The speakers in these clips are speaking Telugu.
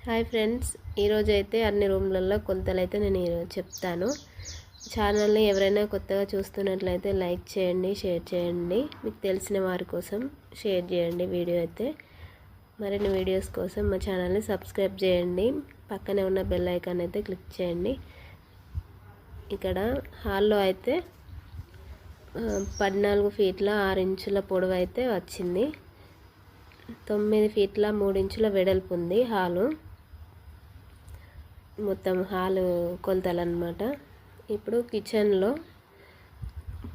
హాయ్ ఫ్రెండ్స్, ఈరోజు అయితే అన్ని రూమ్లలో కొలతలు అయితే నేను చెప్తాను. ఛానల్ని ఎవరైనా కొత్తగా చూస్తున్నట్లయితే లైక్ చేయండి, షేర్ చేయండి. మీకు తెలిసిన వారి కోసం షేర్ చేయండి వీడియో అయితే. మరిన్ని వీడియోస్ కోసం మా ఛానల్ని సబ్స్క్రైబ్ చేయండి. పక్కనే ఉన్న బెల్ ఐకాన్ అయితే క్లిక్ చేయండి. ఇక్కడ హాల్లో అయితే 14 ఫీట్ల 6 ఇంచుల పొడవు అయితే వచ్చింది. 9 ఫీట్ల 3 ఇంచుల వెడల్పు ఉంది హాలు. మొత్తం హాలు కొలతలు అన్నమాట. ఇప్పుడు కిచెన్లో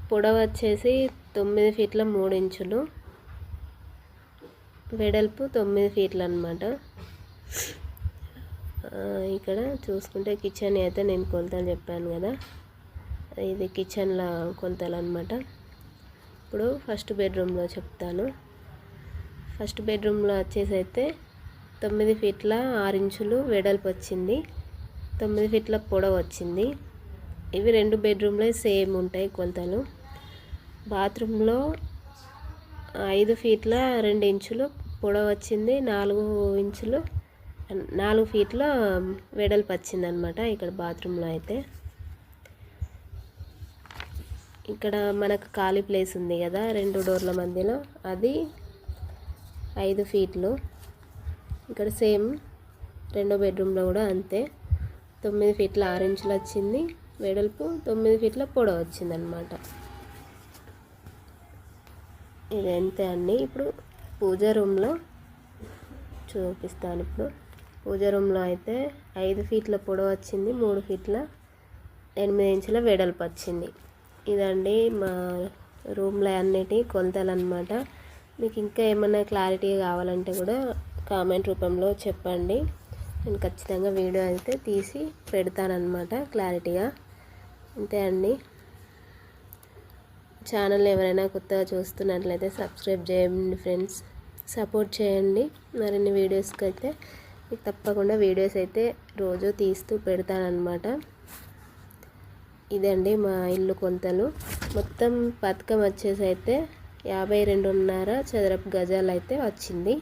పొడవు వచ్చేసి 9 ఫీట్ల 3 ఇంచులు, వెడల్పు 9 ఫీట్లు అన్నమాట. ఇక్కడ చూసుకుంటే కిచెన్ అయితే నేను కొలతలు చెప్పాను కదా, ఇది కిచెన్లో కొలతలు అన్నమాట. ఇప్పుడు ఫస్ట్ బెడ్రూమ్లో చెప్తాను. ఫస్ట్ బెడ్రూమ్లో వచ్చేసి అయితే 9 ఫీట్ల 6 ఇంచులు వెడల్పు వచ్చింది, 9 ఫీట్ల పొడవు వచ్చింది. ఇవి రెండు బెడ్రూమ్లో సేమ్ ఉంటాయి కొలతలు. బాత్రూంలో 5 ఫీట్ల 2 ఇంచులు పొడవు వచ్చింది, 4 ఫీట్ల వెడల్పు వచ్చింది అనమాట. ఇక్కడ బాత్రూంలో అయితే ఇక్కడ మనకు ఖాళీ ప్లేస్ ఉంది కదా 2 డోర్ల మధ్యలో, అది 5 ఫీట్లు. ఇక్కడ సేమ్ రెండో బెడ్రూమ్లో కూడా అంతే, 9 ఫీట్ల 6 ఇంచులు వచ్చింది, వెడల్పు 9 ఫీట్ల పొడవు వచ్చిందనమాట. ఇది అంతే అండి. ఇప్పుడు పూజ రూమ్లో చూపిస్తాను. ఇప్పుడు పూజ రూమ్లో అయితే 5 ఫీట్ల పొడవు వచ్చింది, 3 ఫీట్ల 8 ఇంచుల వెడల్పు వచ్చింది. ఇదండి మా రూమ్లో అన్నిటి కొలతలు అన్నమాట. మీకు ఇంకా ఏమైనా క్లారిటీ కావాలంటే కూడా కామెంట్ రూపంలో చెప్పండి. నేను ఖచ్చితంగా వీడియో అయితే తీసి పెడతానన్నమాట క్లారిటీగా. అంతే అండి. ఛానల్ ఎవరైనా కొత్తగా చూస్తున్నట్లయితే సబ్స్క్రైబ్ చేయండి ఫ్రెండ్స్, సపోర్ట్ చేయండి. మరిన్ని వీడియోస్కి అయితే మీకు తప్పకుండా వీడియోస్ అయితే రోజు తీస్తూ పెడతానన్నమాట. ఇదండి మా ఇల్లు కొలతలు. మొత్తం పథకం వచ్చేసి అయితే 52.5 చదరపు గజాలు అయితే వచ్చింది.